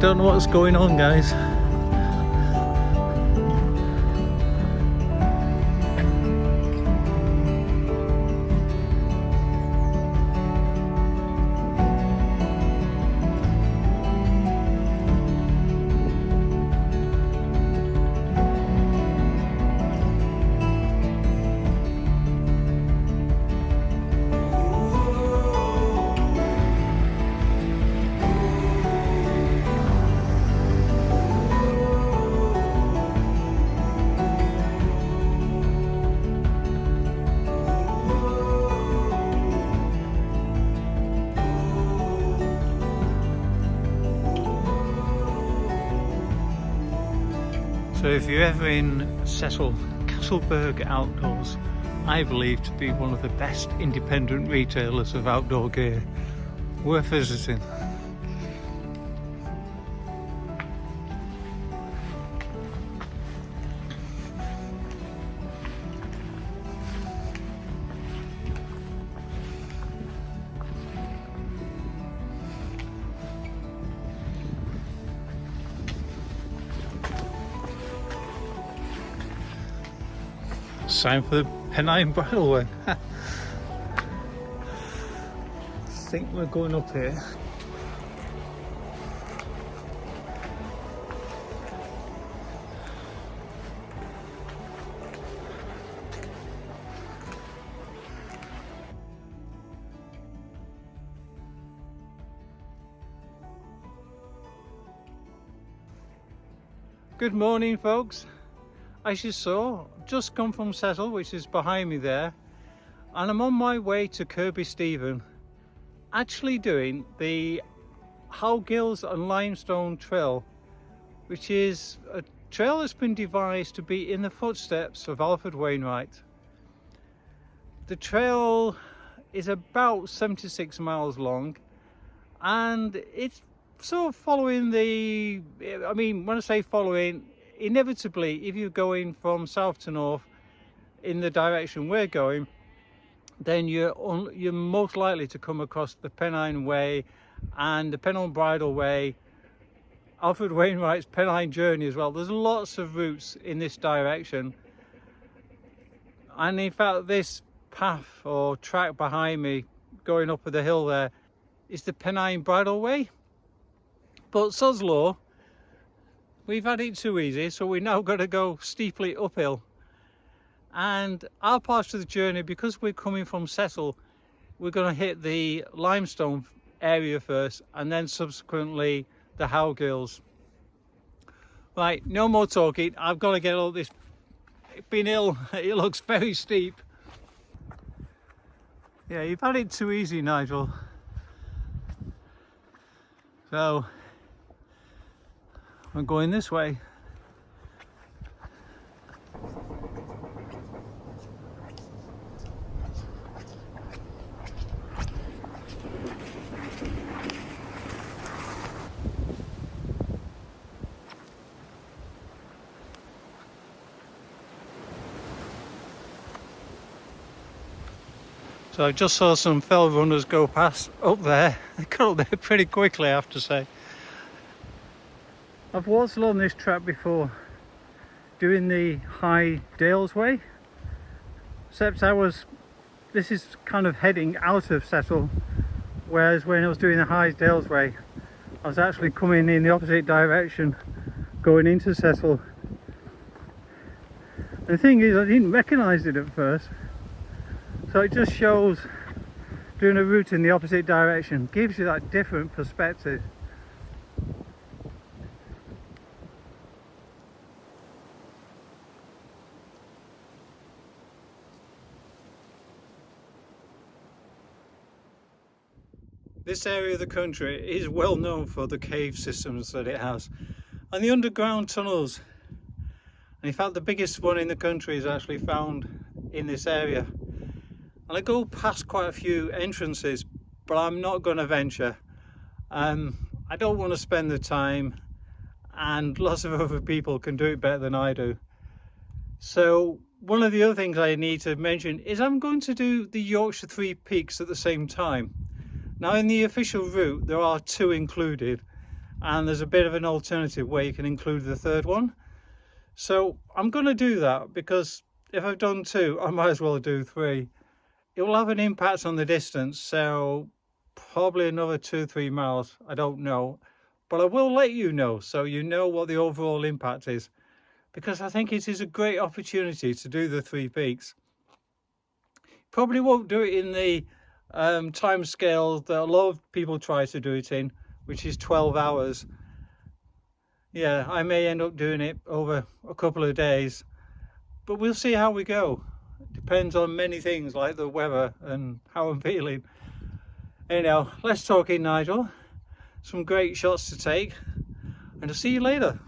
don't know what's going on, guys. So if you're ever in Cecil, Castleberg Outdoors, I believe to be one of the best independent retailers of outdoor gear. Worth visiting. Sign for the Pennine Bridleway. I think we're going up here. Good morning, folks. As you saw, just come from Cecil, which is behind me there, and I'm on my way to Kirby Stephen, actually doing the Howgills and Limestone Trail, which is a trail that's been devised to be in the footsteps of Alfred Wainwright. The trail is about 76 miles long, and it's sort of following the, I mean, when I say following, inevitably, if you're going from south to north in the direction we're going, then you're most likely to come across the Pennine Way and the Pennine Bridleway, Alfred Wainwright's Pennine journey as well. There's lots of routes in this direction, and in fact this path or track behind me going up the hill there is the Pennine Bridleway. But sod's law, we've had it too easy, so we now got to go steeply uphill. And our part of the journey, because we're coming from Cecil, we're going to hit the limestone area first, and then subsequently the Howgills. Right, no more talking. I've got to get all this. Been ill. It looks very steep. Yeah, you've had it too easy, Nigel. So I'm going this way. So I just saw some fell runners go past up there. They got up there pretty quickly, I have to say. I've walked along this track before, doing the High Dales Way, except this is kind of heading out of Cecil, whereas when I was doing the High Dales Way, I was actually coming in the opposite direction, going into Cecil. And the thing is, I didn't recognise it at first, so it just shows doing a route in the opposite direction gives you that different perspective. This area of the country is well known for the cave systems that it has and the underground tunnels. And in fact, the biggest one in the country is actually found in this area. And I go past quite a few entrances, but I'm not going to venture. I don't want to spend the time, and lots of other people can do it better than I do. So one of the other things I need to mention is I'm going to do the Yorkshire Three Peaks at the same time. Now in the official route there are two included, and there's a bit of an alternative where you can include the third one. So I'm going to do that, because if I've done 2, I might as well do 3. It will have an impact on the distance, so probably another 2-3 miles, I don't know, but I will let you know, so you know what the overall impact is, because I think it is a great opportunity to do the 3 peaks. Probably won't do it in the time scale that a lot of people try to do it in, which is 12 hours. Yeah, I may end up doing it over a couple of days, but we'll see how we go. It depends on many things like the weather and how I'm feeling. Anyhow, let's talk in, Nigel. Some great shots to take, and I'll see you later.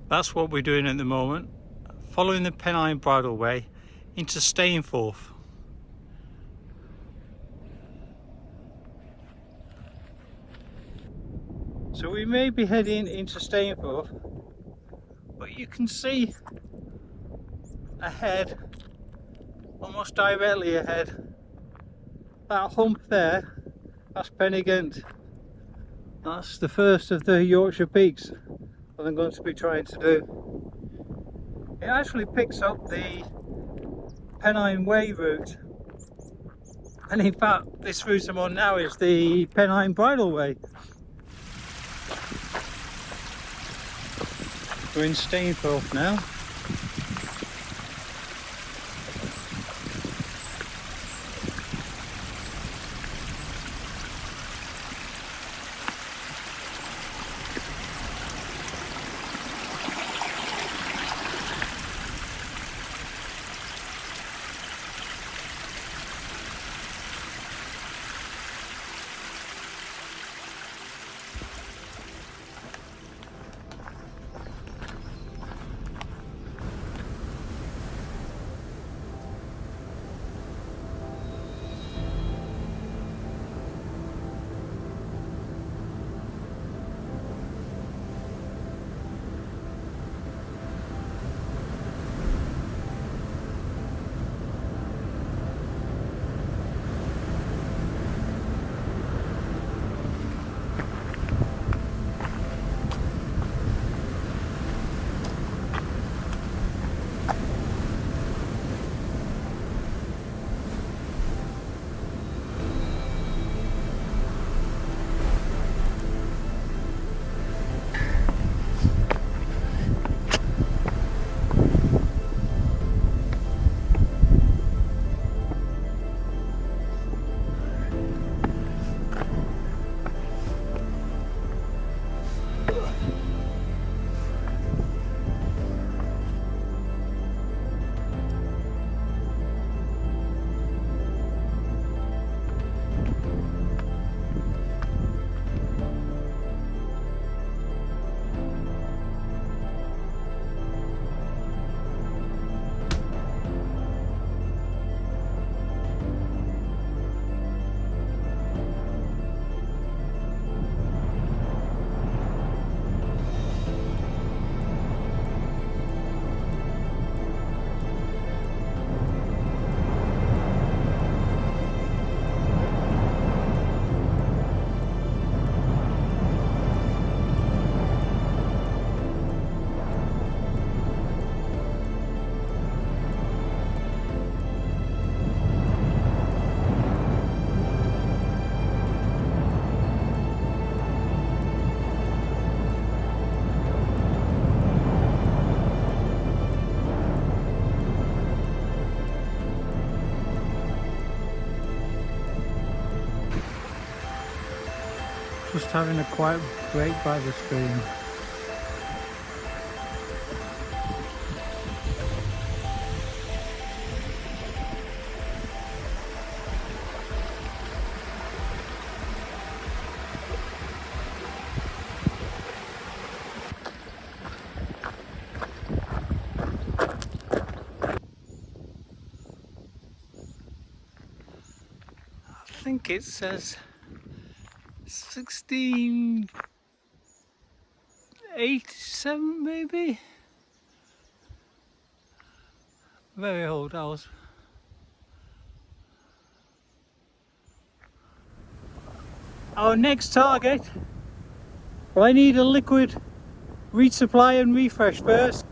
That's what we're doing at the moment, following the Pennine Bridleway into Stainforth. So we may be heading into Stainforth, but you can see ahead, almost directly ahead, that hump there, that's Pen-y-ghent. That's the first of the Yorkshire Peaks that I'm going to be trying to do. It actually picks up the Pennine Way route, and in fact this route I'm on now is the Pennine Bridleway. We're in Stainforth now. just having a quiet break by the stream. I think it says 1687 maybe? Very old house. Our next target. Well, I need a liquid resupply and refresh first.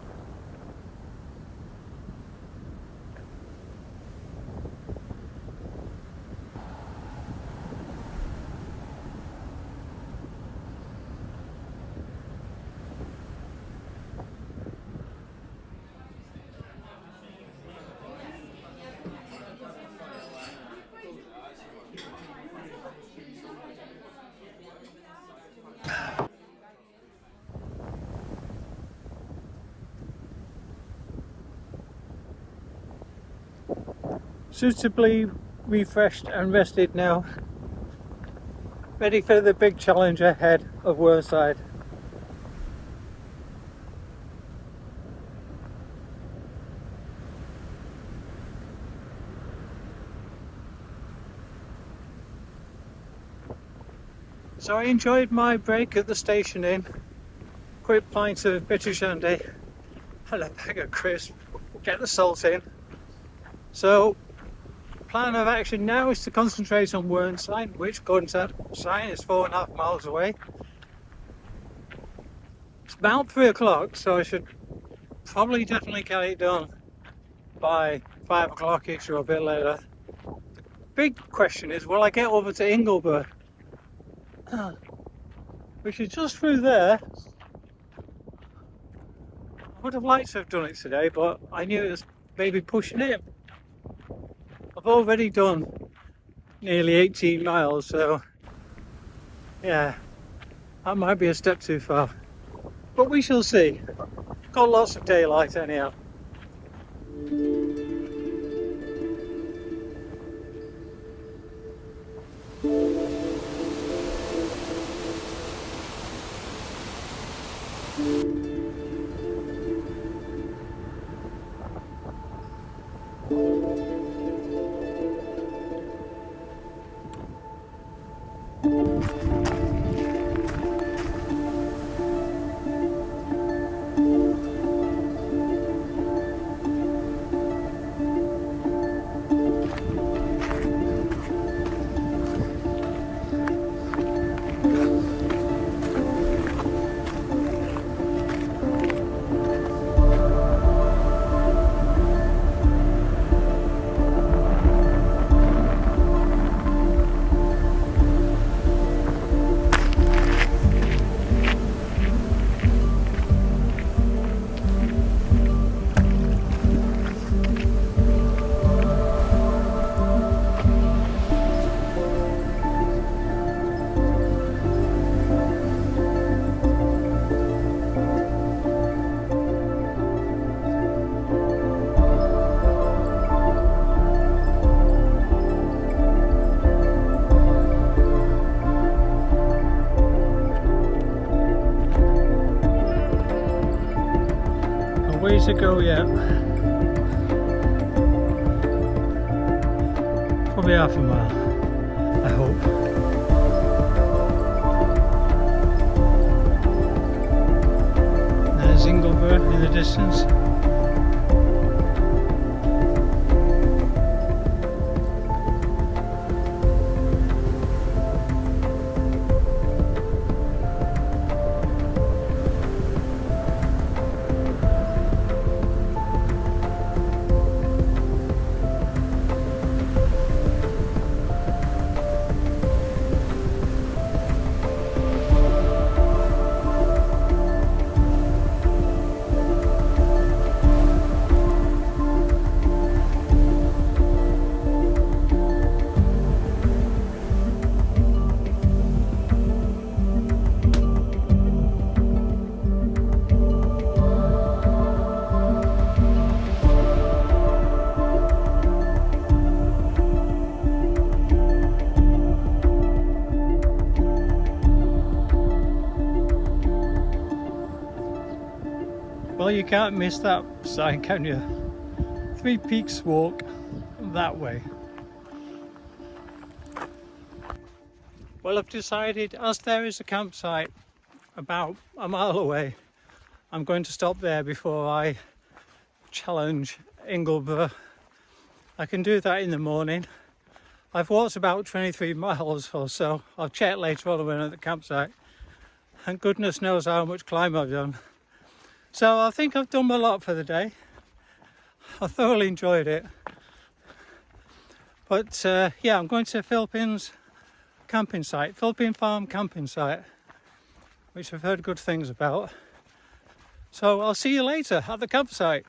Suitably refreshed and rested now, ready for the big challenge ahead of Whernside. So I enjoyed my break at the station inn, quick pint of bitter shandy and a bag of crisps, get the salt in. So plan of action now is to concentrate on Whernside, which according to that sign is 4.5 miles away. It's about 3 o'clock, so I should probably definitely get it done by 5 o'clock-ish or a bit later. The big question is, will I get over to Ingleby, which is just through there. I would have liked to have done it today, but I knew it was maybe pushing it. I've already done nearly 18 miles, so yeah, that might be a step too far. But we shall see. Got lots of daylight anyhow. Ways to go yet. Probably half a mile, I hope. There's Ingleby in the distance. Well, you can't miss that sign, can you? 3 Peaks walk that way. Well, I've decided, as there is a campsite about a mile away, I'm going to stop there before I challenge Ingleborough. I can do that in the morning. I've walked about 23 miles or so. I'll check later on when I'm at the campsite. And goodness knows how much climb I've done. So I think I've done a lot for the day. I thoroughly enjoyed it. But yeah, I'm going to Philpin's camping site, Philpin Farm Campsite, which I've heard good things about. So I'll see you later at the campsite.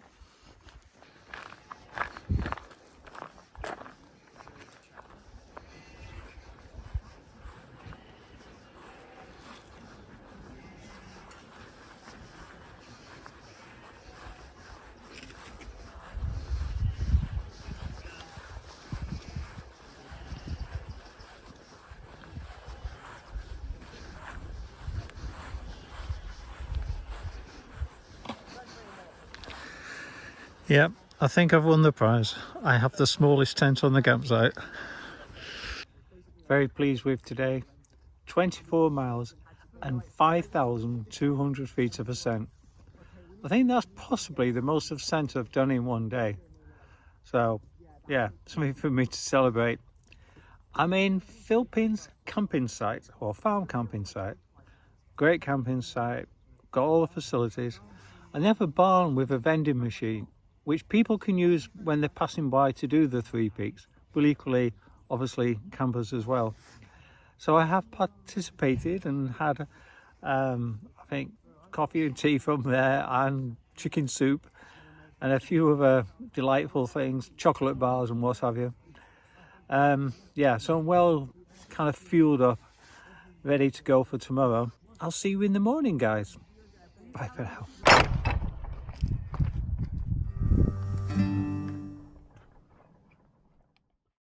Yep, I think I've won the prize. I have the smallest tent on the campsite. Very pleased with today. 24 miles and 5,200 feet of ascent. I think that's possibly the most ascent I've done in one day. So yeah, something for me to celebrate. I'm in Philpin's camping site, or farm camping site. Great camping site, got all the facilities. And they have a barn with a vending machine, which people can use when they're passing by to do the 3 Peaks, but equally, obviously, campers as well. So I have participated and had, I think, coffee and tea from there, and chicken soup, and a few other delightful things, chocolate bars and what have you. Yeah, so I'm well kind of fueled up, ready to go for tomorrow. I'll see you in the morning, guys. Bye for now.